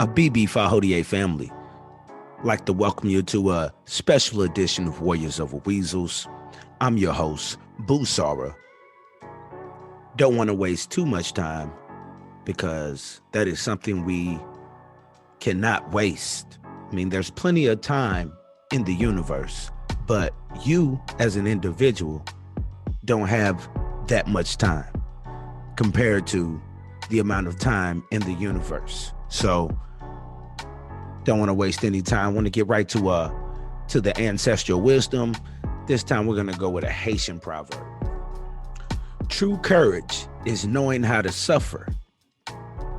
a BB Fahodier family. I'd like to welcome you to a special edition of Warriors Over Weasels. I'm your host, Busara. Don't want to waste too much time because that is something we cannot waste. I mean, there's plenty of time in the universe, but you as an individual don't have that much time compared to the amount of time in the universe. So don't want to waste any time. Want to get right to the ancestral wisdom. This time we're going to go with a Haitian proverb. True courage is knowing how to suffer.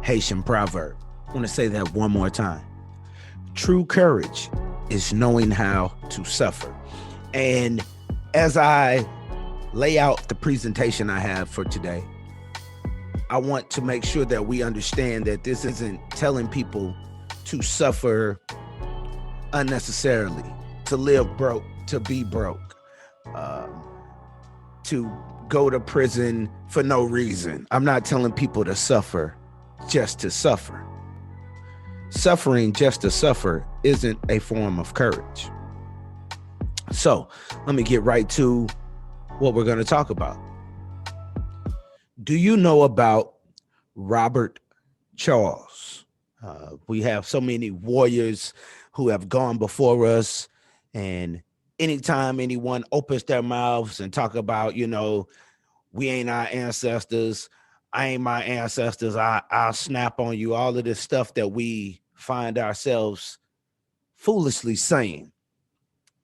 Haitian proverb. I want to say that one more time. True courage is knowing how to suffer. And as I lay out the presentation I have for today, I want to make sure that we understand that this isn't telling people to suffer unnecessarily, to live broke, to be broke, to go to prison for no reason. I'm not telling people to suffer just to suffer. Suffering just to suffer isn't a form of courage. So let me get right to what we're going to talk about. Do you know about Robert Charles? We have so many warriors who have gone before us, and anytime anyone opens their mouths and talk about, we ain't our ancestors, I ain't my ancestors, I'll snap on you, all of this stuff that we find ourselves foolishly saying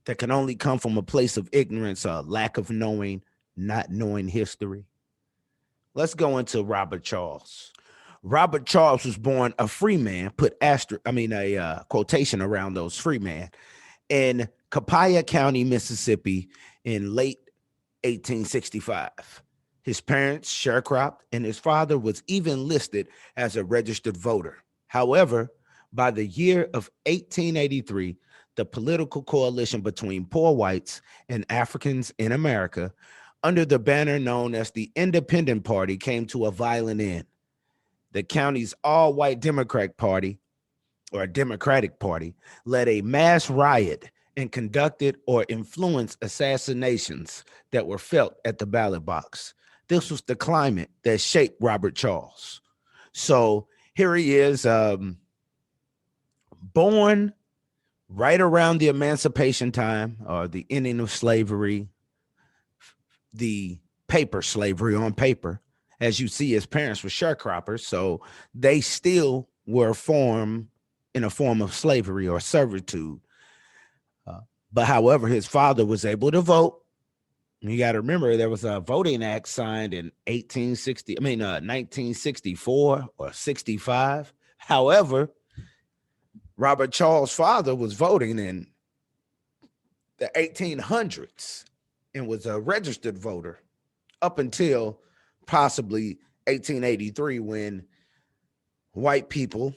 that can only come from a place of ignorance or lack of knowing, not knowing history. Let's go into Robert Charles. Robert Charles was born a free man, put a quotation around those free man, in Copiah County, Mississippi in late 1865. His parents sharecropped, and his father was even listed as a registered voter. However, by the year of 1883, the political coalition between poor whites and Africans in America, under the banner known as the Independent Party, came to a violent end. The county's all-white Democratic Party led a mass riot and conducted or influenced assassinations that were felt at the ballot box. This was the climate that shaped Robert Charles. So here he is, born right around the emancipation time, or the ending of slavery, the paper slavery on paper. As you see, his parents were sharecroppers, so they still were in a form of slavery or servitude. But however, his father was able to vote. You got to remember, there was a voting act signed in 1964 or 65. However, Robert Charles' father was voting in the 1800s and was a registered voter up until possibly 1883, when white people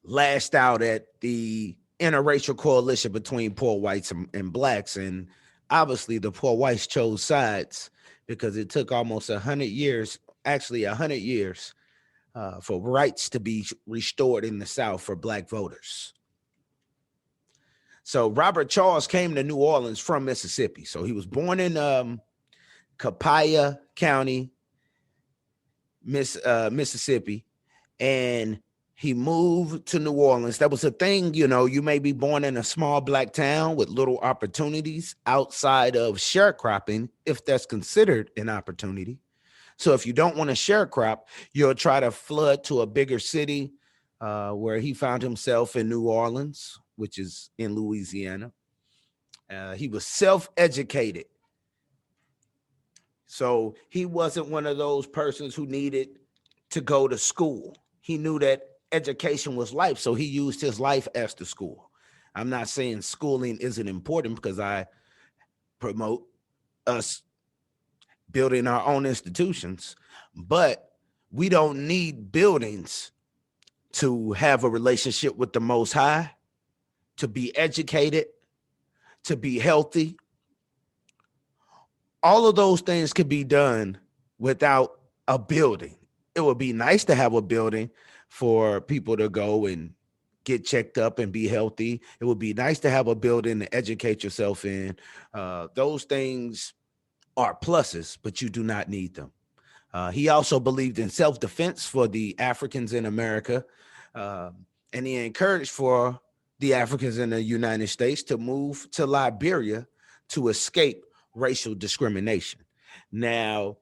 lashed out at the interracial coalition between poor whites and blacks. And obviously the poor whites chose sides because it took almost 100 years, for rights to be restored in the South for black voters. So Robert Charles came to New Orleans from Mississippi. So he was born in Copiah County, Mississippi, and he moved to New Orleans. That was a thing, you may be born in a small black town with little opportunities outside of sharecropping, if that's considered an opportunity. So if you don't want to sharecrop, you'll try to flood to a bigger city, where he found himself in New Orleans, which is in Louisiana. He was self-educated. So he wasn't one of those persons who needed to go to school. He knew that education was life, so he used his life as the school. I'm not saying schooling isn't important, because I promote us building our own institutions, but we don't need buildings to have a relationship with the Most High, to be educated, to be healthy. All of those things could be done without a building. It would be nice to have a building for people to go and get checked up and be healthy. It would be nice to have a building to educate yourself in. Those things are pluses, but you do not need them. He also believed in self-defense for the Africans in America, uh, and he encouraged for the Africans in the United States to move to Liberia to escape racial discrimination. Now,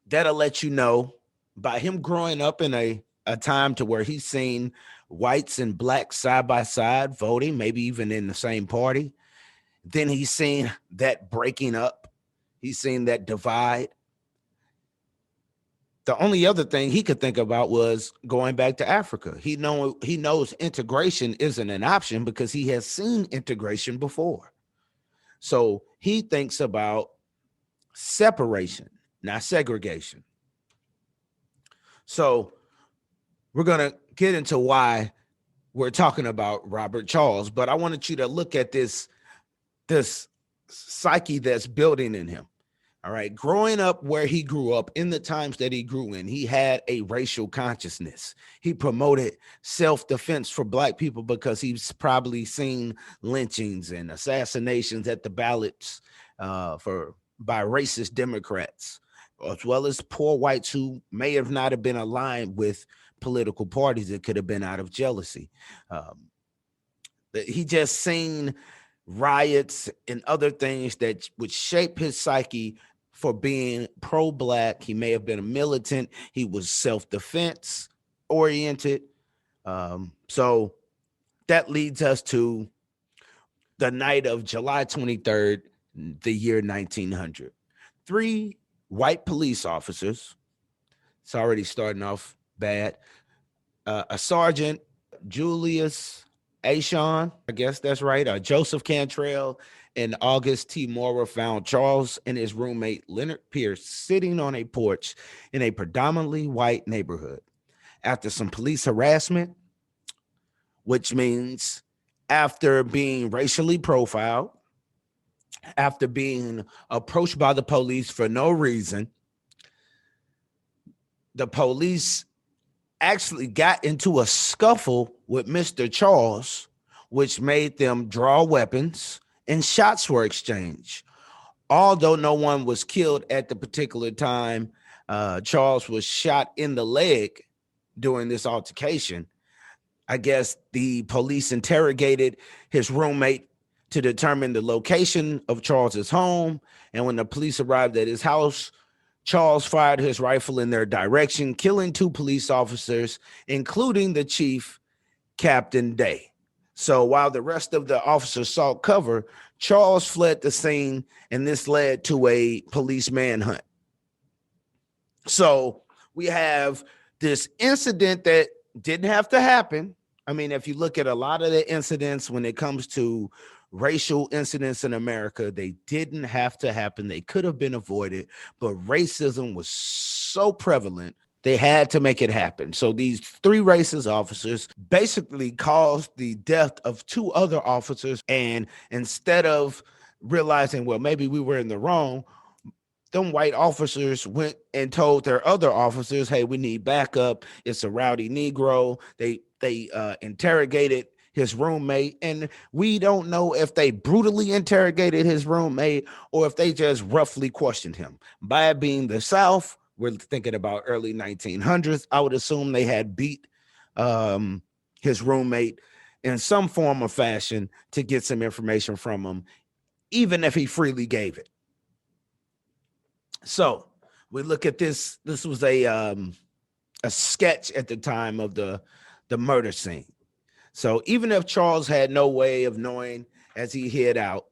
that'll let you know by him growing up in a time to where he's seen whites and blacks side by side voting, maybe even in the same party. Then he's seen that breaking up. He's seen that divide. The only other thing he could think about was going back to Africa. He knows integration isn't an option because he has seen integration before. So he thinks about separation, not segregation. So we're going to get into why we're talking about Robert Charles, but I wanted you to look at this psyche that's building in him. All right. Growing up where he grew up, in the times that he grew in, he had a racial consciousness. He promoted self-defense for black people because he's probably seen lynchings and assassinations at the ballots by racist Democrats, as well as poor whites who may have not have been aligned with political parties. It could have been out of jealousy. He just seen riots and other things that would shape his psyche for being pro-black. He may have been a militant. He was self-defense oriented. So that leads us to the night of July 23rd, the year 1900. 3 white police officers, it's already starting off bad, a sergeant, Julius Ashon, I guess that's right, Joseph Cantrell, and August T. Mora found Charles and his roommate Leonard Pierce sitting on a porch in a predominantly white neighborhood. After some police harassment, which means after being racially profiled, after being approached by the police for no reason, the police actually got into a scuffle with Mr. Charles, which made them draw weapons and shots were exchanged. Although no one was killed at the particular time, Charles was shot in the leg during this altercation. I guess the police interrogated his roommate to determine the location of Charles's home. And when the police arrived at his house, Charles fired his rifle in their direction, killing 2 police officers, including the chief, Captain Day. So while the rest of the officers sought cover, Charles fled the scene, and this led to a police manhunt. So we have this incident that didn't have to happen. I mean, if you look at a lot of the incidents when it comes to racial incidents in America, they didn't have to happen. They could have been avoided, but racism was so prevalent, they had to make it happen. So these 3 racist officers basically caused the death of 2 other officers. And instead of realizing, well, maybe we were in the wrong, them white officers went and told their other officers, hey, we need backup. It's a rowdy Negro. They interrogated his roommate, and we don't know if they brutally interrogated his roommate or if they just roughly questioned him. By it being the South, we're thinking about early 1900s. I would assume they had beat his roommate in some form or fashion to get some information from him, even if he freely gave it. So we look at this. This was a sketch at the time of the murder scene. So even if Charles had no way of knowing as he hid out,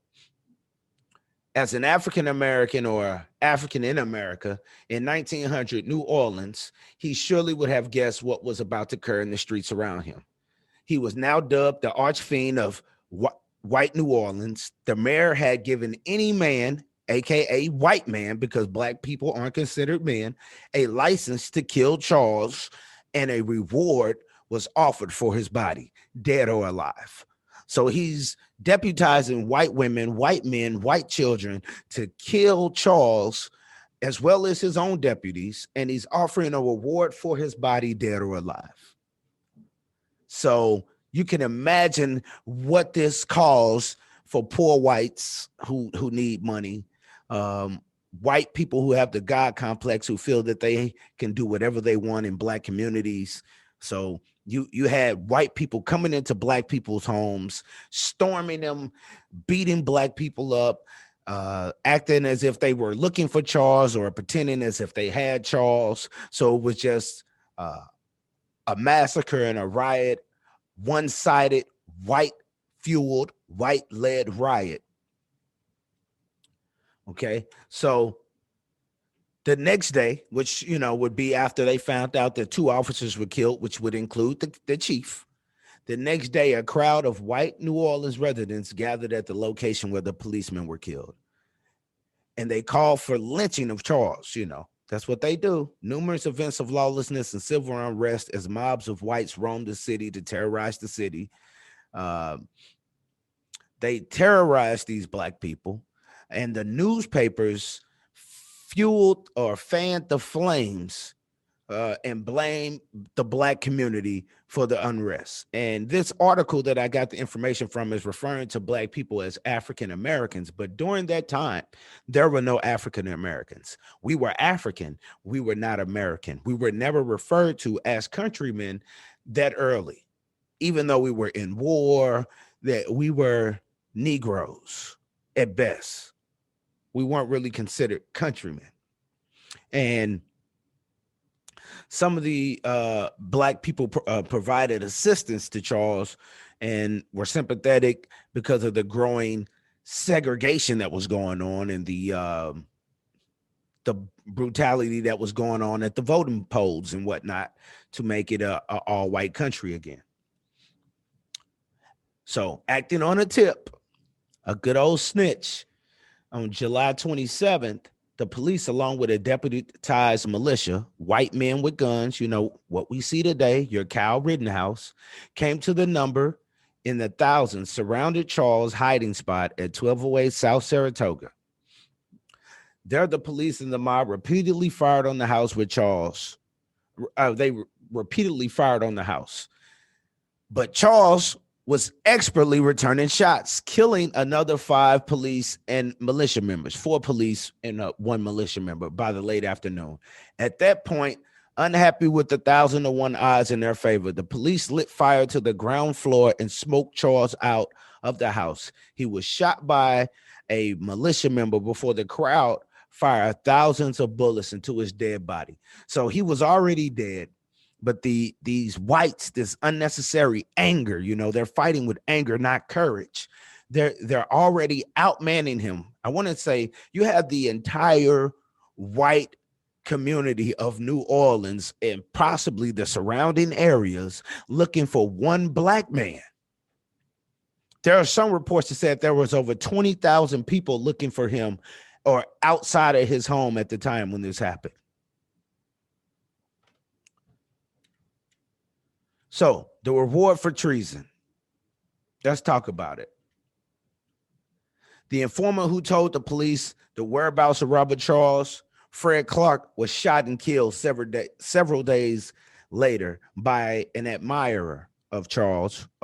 as an African-American or African in America in 1900 New Orleans, he surely would have guessed what was about to occur in the streets around him. He was now dubbed the archfiend of white New Orleans. The mayor had given any man, aka white man, because black people aren't considered men, a license to kill Charles, and a reward was offered for his body, dead or alive. So he's deputizing white women, white men, white children to kill Charles, as well as his own deputies, and he's offering a reward for his body, dead or alive. So you can imagine what this caused for poor whites who need money, um, white people who have the God complex, who feel that they can do whatever they want in black communities. So you had white people coming into black people's homes, storming them, beating black people up, acting as if they were looking for Charles or pretending as if they had Charles. So it was just uh, a massacre and a riot, one-sided, white-fueled, white-led riot. Okay, so the next day, which would be after they found out that 2 officers were killed, which would include the chief. The next day, a crowd of white New Orleans residents gathered at the location where the policemen were killed. And they called for lynching of Charles. That's what they do. Numerous events of lawlessness and civil unrest as mobs of whites roamed the city to terrorize the city. They terrorized these black people, and the newspapers fueled or fanned the flames and blame the black community for the unrest. And this article that I got the information from is referring to black people as African Americans. But during that time, there were no African Americans. We were African. We were not American. We were never referred to as countrymen that early, even though we were in war, that we were Negroes at best. We weren't really considered countrymen. And some of the black people provided assistance to Charles and were sympathetic because of the growing segregation that was going on and the brutality that was going on at the voting polls and whatnot to make it a all white country again. So, acting on a tip, a good old snitch, on July 27th, the police, along with a deputized militia, white men with guns, what we see today, your Kyle Rittenhouse, came to the number in the thousands, surrounded Charles' hiding spot at 1208 South Saratoga. There, the police and the mob repeatedly fired on the house with Charles. They repeatedly fired on the house. But Charles was expertly returning shots, killing another 5 police and militia members, 4 police and 1 militia member by the late afternoon. At that point, unhappy with the 1,000-to-1 odds in their favor, the police lit fire to the ground floor and smoked Charles out of the house. He was shot by a militia member before the crowd fired thousands of bullets into his dead body. So he was already dead. But these whites, this unnecessary anger, they're fighting with anger, not courage. They're already outmanning him. I want to say you have the entire white community of New Orleans and possibly the surrounding areas looking for one black man. There are some reports that said there was over 20,000 people looking for him or outside of his home at the time when this happened. So the reward for treason. Let's talk about it. The informant who told the police the whereabouts of Robert Charles, Fred Clark, was shot and killed several days later by an admirer of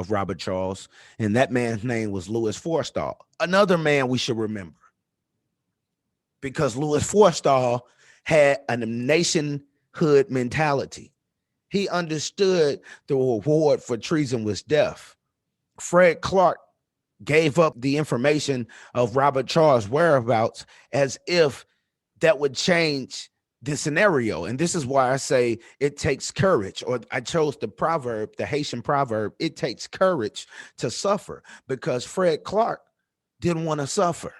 Robert Charles, and that man's name was Louis Forstall. Another man we should remember, because Louis Forstall had a nationhood mentality. He understood the reward for treason was death. Fred Clark gave up the information of Robert Charles' whereabouts as if that would change the scenario. And this is why I say it takes courage, or I chose the Haitian proverb, it takes courage to suffer, because Fred Clark didn't want to suffer.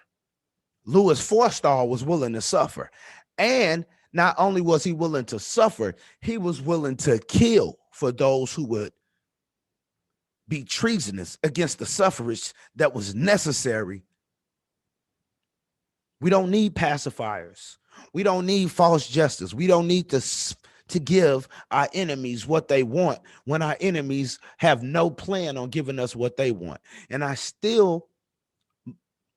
Louis Forstall was willing to suffer. And not only was he willing to suffer, he was willing to kill for those who would be treasonous against the suffrage that was necessary. We don't need pacifiers. We don't need false justice. We don't need to give our enemies what they want when our enemies have no plan on giving us what they want. And I still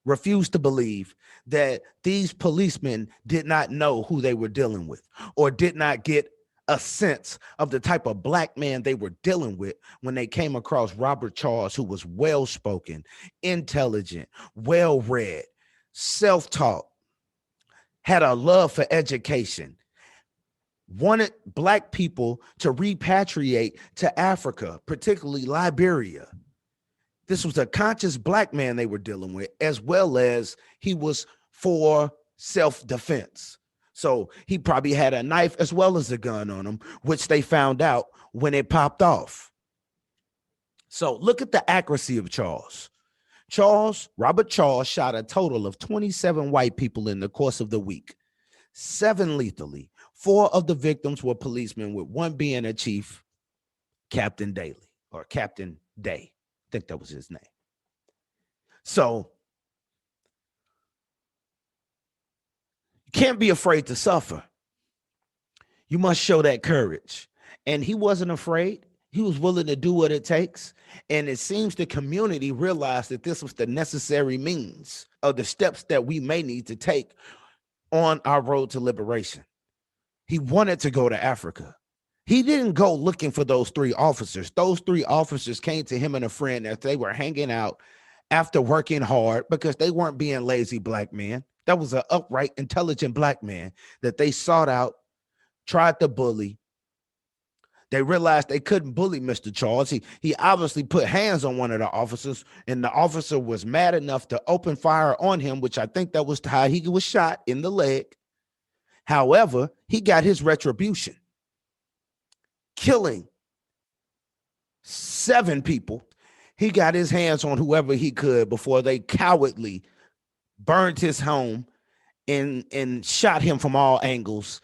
refuse to believe that these policemen did not know who they were dealing with, or did not get a sense of the type of black man they were dealing with when they came across Robert Charles, who was well-spoken, intelligent, well-read, self-taught, had a love for education, wanted black people to repatriate to Africa, particularly Liberia. This was a conscious black man they were dealing with, as well as he was for self-defense. So he probably had a knife as well as a gun on him, which they found out when it popped off. So look at the accuracy of Charles. Robert Charles shot a total of 27 white people in the course of the week, 7 lethally. 4 of the victims were policemen, with one being a chief, Captain Daly, or Captain Day. I think that was his name. So you can't be afraid to suffer. You must show that courage. And he wasn't afraid. He was willing to do what it takes. And it seems the community realized that this was the necessary means of the steps that we may need to take on our road to liberation. He wanted to go to Africa. He didn't go looking for those 3 officers. Those 3 officers came to him and a friend as they were hanging out after working hard, because they weren't being lazy black men. That was an upright, intelligent black man that they sought out, tried to bully. They realized they couldn't bully Mr. Charles. He obviously put hands on one of the officers, and the officer was mad enough to open fire on him, which I think that was how he was shot in the leg. However, he got his retribution, killing 7 people. He got his hands on whoever he could before they cowardly burned his home and shot him from all angles,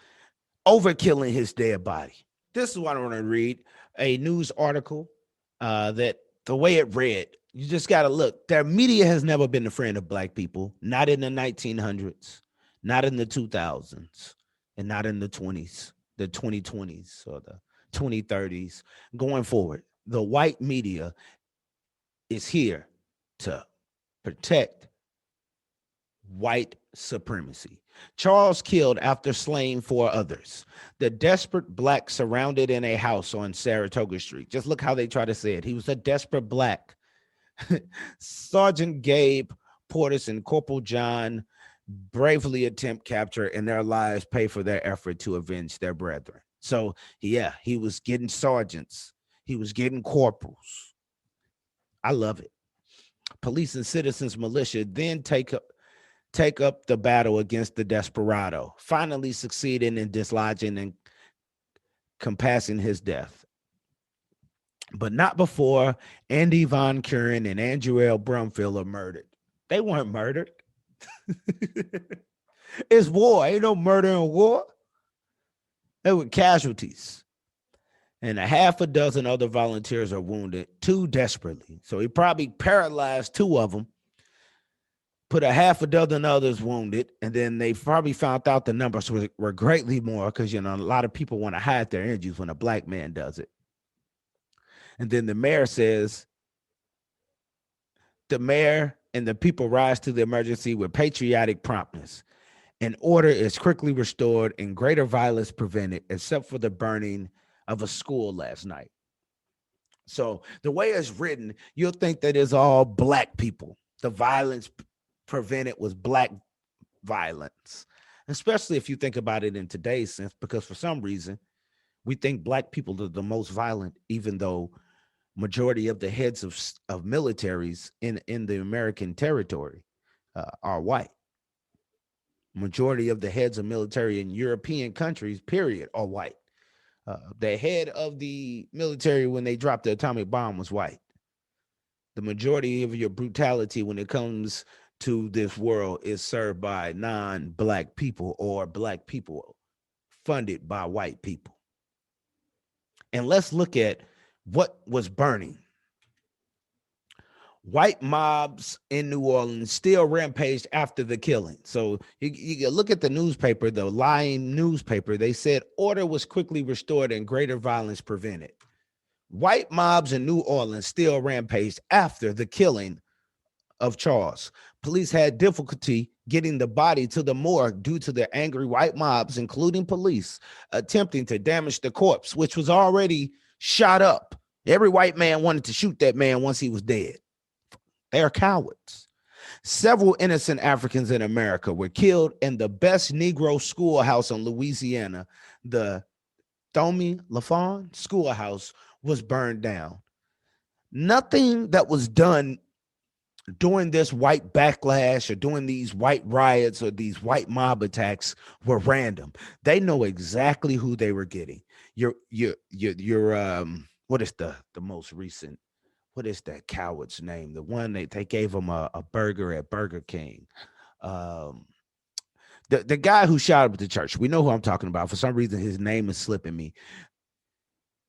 overkilling his dead body. This is what I want to read, a news article that the way it read, you just got to look. Their media has never been a friend of black people, not in the 1900s, not in the 2000s, and not in the 20s, the 2020s or the 2030s. Going forward, the white media is here to protect white supremacy. Charles killed after slaying 4 others. The desperate black surrounded in a house on Saratoga Street. Just look how they try to say it. He was a desperate black. Sergeant Gabe Portis and Corporal John bravely attempt capture, and their lives pay for their effort to avenge their brethren. So, yeah, he was getting sergeants. He was getting corporals. I love it. Police and citizens militia then take up the battle against the desperado, finally succeeding in dislodging and compassing his death. But not before Andy Von Kuren and Andrew L. Brumfield are murdered. They weren't murdered. It's war. Ain't no murder in war. They were casualties. And a half a dozen other volunteers are wounded, 2 desperately. So he probably paralyzed 2 of them, put a half a dozen others wounded, and then they probably found out the numbers were greatly more, because, a lot of people want to hide their injuries when a black man does it. And then the mayor says, the mayor and the people rise to the emergency with patriotic promptness. And order is quickly restored and greater violence prevented, except for the burning of a school last night. So the way it's written, you'll think that it's all black people. The violence prevented was black violence, especially if you think about it in today's sense, because for some reason we think black people are the most violent, even though majority of the heads of militaries in the American territory are white. Majority of the heads of military in European countries, period, are white. The head of the military when they dropped the atomic bomb was white. The majority of your brutality when it comes to this world is served by non-black people or black people funded by white people. And let's look at what was burning. White mobs in New Orleans still rampaged after the killing. So you look at the newspaper, the lying newspaper, they said order was quickly restored and greater violence prevented. White mobs in New Orleans still rampaged after the killing of Charles. Police had difficulty getting the body to the morgue due to the angry white mobs, including police, attempting to damage the corpse, which was already shot up. Every white man wanted to shoot that man once he was dead. They're cowards. Several innocent Africans in America were killed, and the best Negro schoolhouse in Louisiana, the Domi Lafon schoolhouse, was burned down. Nothing that was done during this white backlash or during these white riots or these white mob attacks were random. They know exactly who they were getting. Your what is the most recent? What is that coward's name? The one they gave him a burger at Burger King. The guy who shot up the church. We know who I'm talking about. For some reason, his name is slipping me.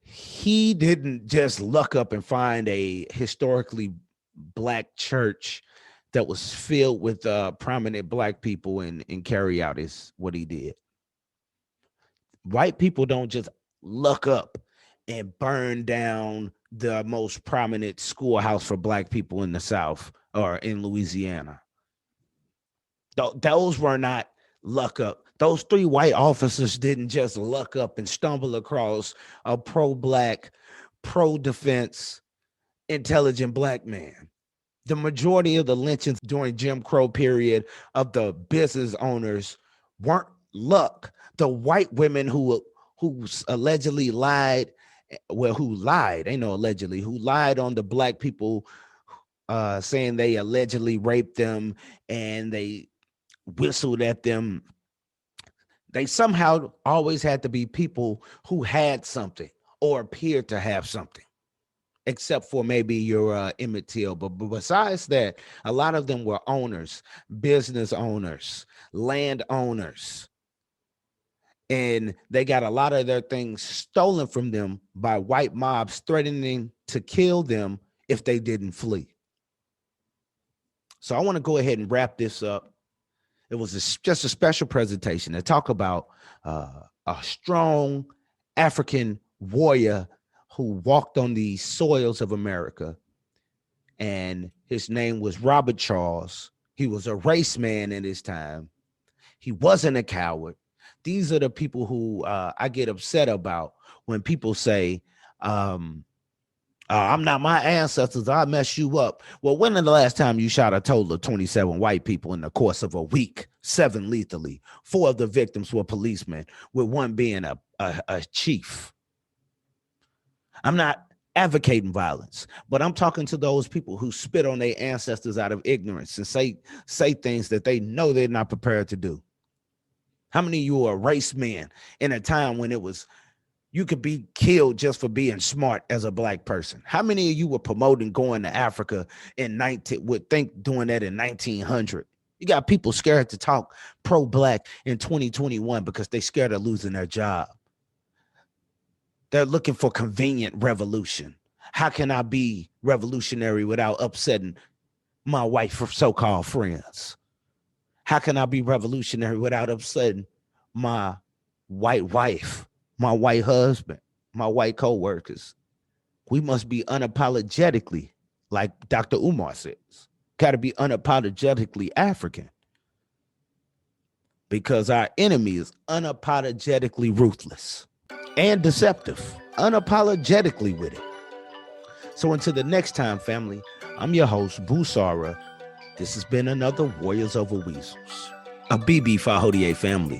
He didn't just luck up and find a historically Black church that was filled with prominent Black people and carry out what he did. White people don't just luck up and burn down the most prominent schoolhouse for Black people in the South or in Louisiana. Those were not luck up. Those 3 white officers didn't just luck up and stumble across a pro-Black, pro-defense, intelligent Black man. The majority of the lynchings during Jim Crow period of the business owners weren't luck. The white women who allegedly lied, who lied on the Black people, saying they allegedly raped them and they whistled at them. They somehow always had to be people who had something or appeared to have something, except for maybe your Emmett Till. But besides that, a lot of them were owners, business owners, land owners. And they got a lot of their things stolen from them by white mobs threatening to kill them if they didn't flee. So I want to go ahead and wrap this up. It was just a special presentation to talk about a strong African warrior who walked on the soils of America. And his name was Robert Charles. He was a race man in his time. He wasn't a coward. These are the people who I get upset about when people say, I'm not my ancestors, I mess you up. Well, when is the last time you shot a total of 27 white people in the course of a week, 7 lethally? 4 of the victims were policemen, with 1 being a chief. I'm not advocating violence, but I'm talking to those people who spit on their ancestors out of ignorance and say things that they know they're not prepared to do. How many of you are race men in a time when you could be killed just for being smart as a Black person? How many of you were promoting going to Africa doing that in 1900? You got people scared to talk pro-Black in 2021 because they're scared of losing their job. They're looking for convenient revolution. How can I be revolutionary without upsetting my white so-called friends? How can I be revolutionary without upsetting my white wife, my white husband, my white co-workers? We must be unapologetically, like Dr. Umar says, got to be unapologetically African, because our enemy is unapologetically ruthless and deceptive, unapologetically with it. So until the next time, family, I'm your host, Busara. This has been another Warriors Over Weasels, a BB Fahodie family.